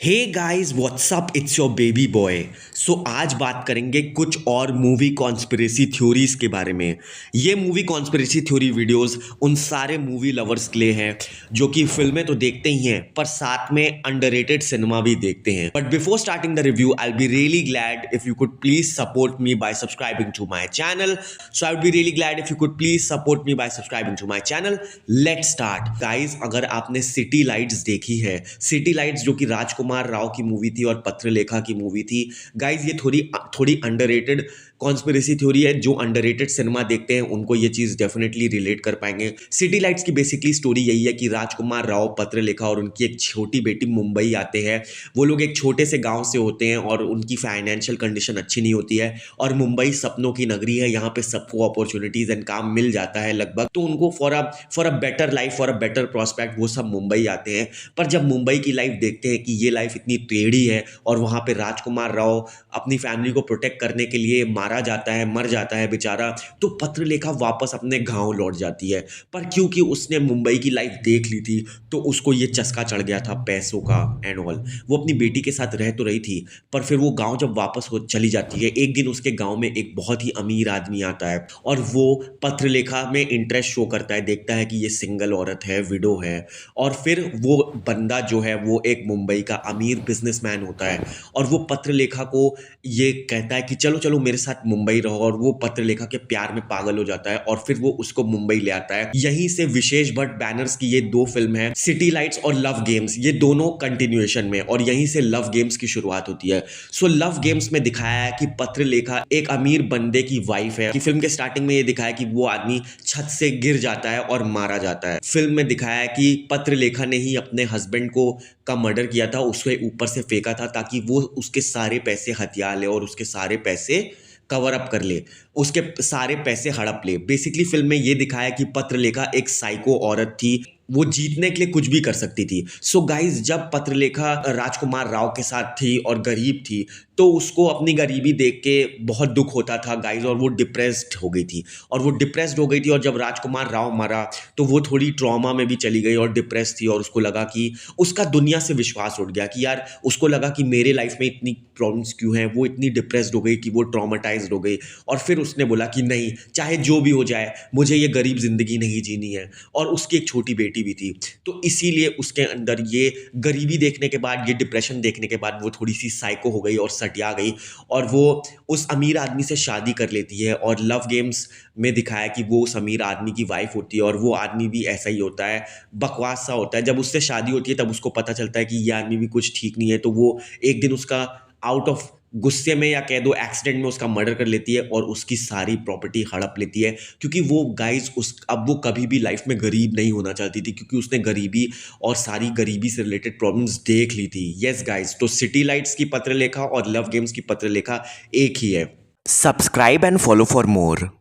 Hey guys what's up, it's your baby boy. So आज बात करेंगे कुछ और मूवी कॉन्स्पिरेसी थ्योरीज के बारे में। ये मूवी कॉन्स्पिरेसी थ्योरी वीडियोस उन सारे मूवी लवर्स के लिए हैं जो कि फिल्में तो देखते ही हैं पर साथ में अंडररेटेड सिनेमा भी देखते हैं। But before starting the review I will be really glad if you could please support me by subscribing to my channel. So I would be really glad if you could please support me by subscribing to my channel. Let's start guys. अगर आपने city lights देखी है, city lights जो कि राजकुमार राव की movie थी और पत्रलेखा की मूवी थी, गाइज ये थोड़ी थोड़ी अंडररेटेड कॉन्स्पिरेसी थ्योरी है। जो अंडररेटेड सिनेमा देखते हैं उनको ये चीज डेफिनेटली रिलेट कर पाएंगे। सिटी लाइट्स की बेसिकली स्टोरी यही है कि राजकुमार राव, पत्रलेखा और उनकी एक छोटी बेटी मुंबई आते हैं। वो लोग एक छोटे से गांव से होते हैं और उनकी फाइनेंशियल कंडीशन अच्छी नहीं होती है और मुंबई सपनों की नगरी है। यहाँ पे सबको अपॉर्चुनिटीज एंड काम मिल जाता है लगभग, तो उनको for a better life, for a better prospect वो सब मुंबई आते हैं। पर जब मुंबई की लाइफ देखते हैं कि ये लाइफ इतनी टेढ़ी है और वहाँ पे राजकुमार राव अपनी फैमिली को प्रोटेक्ट करने के लिए मारा जाता है, मर जाता है बेचारा, तो पत्रलेखा वापस अपने गांव लौट जाती है। पर क्योंकि उसने मुंबई की लाइफ देख ली थी तो उसको ये चस्का चढ़ गया था पैसों का एंड ऑल। वो अपनी बेटी के साथ रह तो रही थी पर फिर वो गांव जब वापस हो चली जाती है, एक दिन उसके गांव में एक बहुत ही अमीर आदमी आता है और वो पत्रलेखा में इंटरेस्ट शो करता है, देखता है कि ये सिंगल औरत है, विडो है। और फिर वो बंदा जो है वो एक मुंबई का अमीर बिजनेसमैन होता है और वो पत्रलेखा को ये कहता है कि चलो चलो मेरे साथ मुंबई रहो, और वो पत्रलेखा के प्यार में पागल हो जाता है और फिर वो उसको मुंबई ले आता है। यहीं से विशेष भट्ट बैनर्स की ये दो फिल्म है, सिटी लाइट्स और लव गेम्स, ये दोनों कंटिन्यूएशन में, और यहीं से लव गेम्स की शुरुआत होती है। सो लव गेम्स में दिखाया है कि पत्रलेखा एक अमीर बंदे की वाइफ है। कि फिल्म के स्टार्टिंग में ये दिखाया कि वो आदमी छत से गिर जाता है और मारा जाता है। फिल्म में दिखाया है कि पत्रलेखा ने ही अपने हस्बैंड को का मर्डर किया था, उसके ऊपर से फेंका था ताकि वो उसके सारे पैसे हथिया ले और उसके सारे पैसे कवर अप कर ले, उसके सारे पैसे हड़प ले। बेसिकली फिल्म में ये दिखाया कि पत्रलेखा एक साइको औरत थी, वो जीतने के लिए कुछ भी कर सकती थी। सो गाइज, जब पत्रलेखा राजकुमार राव के साथ थी और गरीब थी तो उसको अपनी गरीबी देख के बहुत दुख होता था गाइज, और वो डिप्रेस्ड हो गई थी। और जब राजकुमार राव मरा तो वो थोड़ी ट्रॉमा में भी चली गई और डिप्रेस थी, और उसको लगा कि उसका दुनिया से विश्वास उठ गया कि यार, उसको लगा कि मेरे लाइफ में इतनी प्रॉब्लम्स क्यों हैं। वो इतनी डिप्रेस्ड हो गई कि वो ट्रॉमाटाइज्ड हो गई और फिर उसने बोला कि नहीं, चाहे जो भी हो जाए मुझे ये गरीब जिंदगी नहीं जीनी है। और उसकी एक छोटी बेटी भी थी, तो इसीलिए उसके अंदर ये गरीबी देखने के बाद, ये डिप्रेशन देखने के बाद वो थोड़ी सी साइको हो गई और सटिया गई और वो उस अमीर आदमी से शादी कर लेती है। और लव गेम्स में दिखाया कि वो उस अमीर आदमी की वाइफ होती है और वो आदमी भी ऐसा ही होता है, बकवास सा होता है। जब उससे शादी होती है तब उसको पता चलता है कि ये आदमी भी कुछ ठीक नहीं है, तो वो एक दिन उसका आउट ऑफ गुस्से में या कह दो एक्सीडेंट में उसका मर्डर कर लेती है और उसकी सारी प्रॉपर्टी हड़प लेती है। क्योंकि वो गाइज अब वो कभी भी लाइफ में गरीब नहीं होना चाहती थी, क्योंकि उसने गरीबी और सारी गरीबी से रिलेटेड प्रॉब्लम्स देख ली थी। यस गाइज, तो सिटी लाइट्स की पत्रलेखा और लव गेम्स की पत्रलेखा एक ही है। Subscribe and follow for more.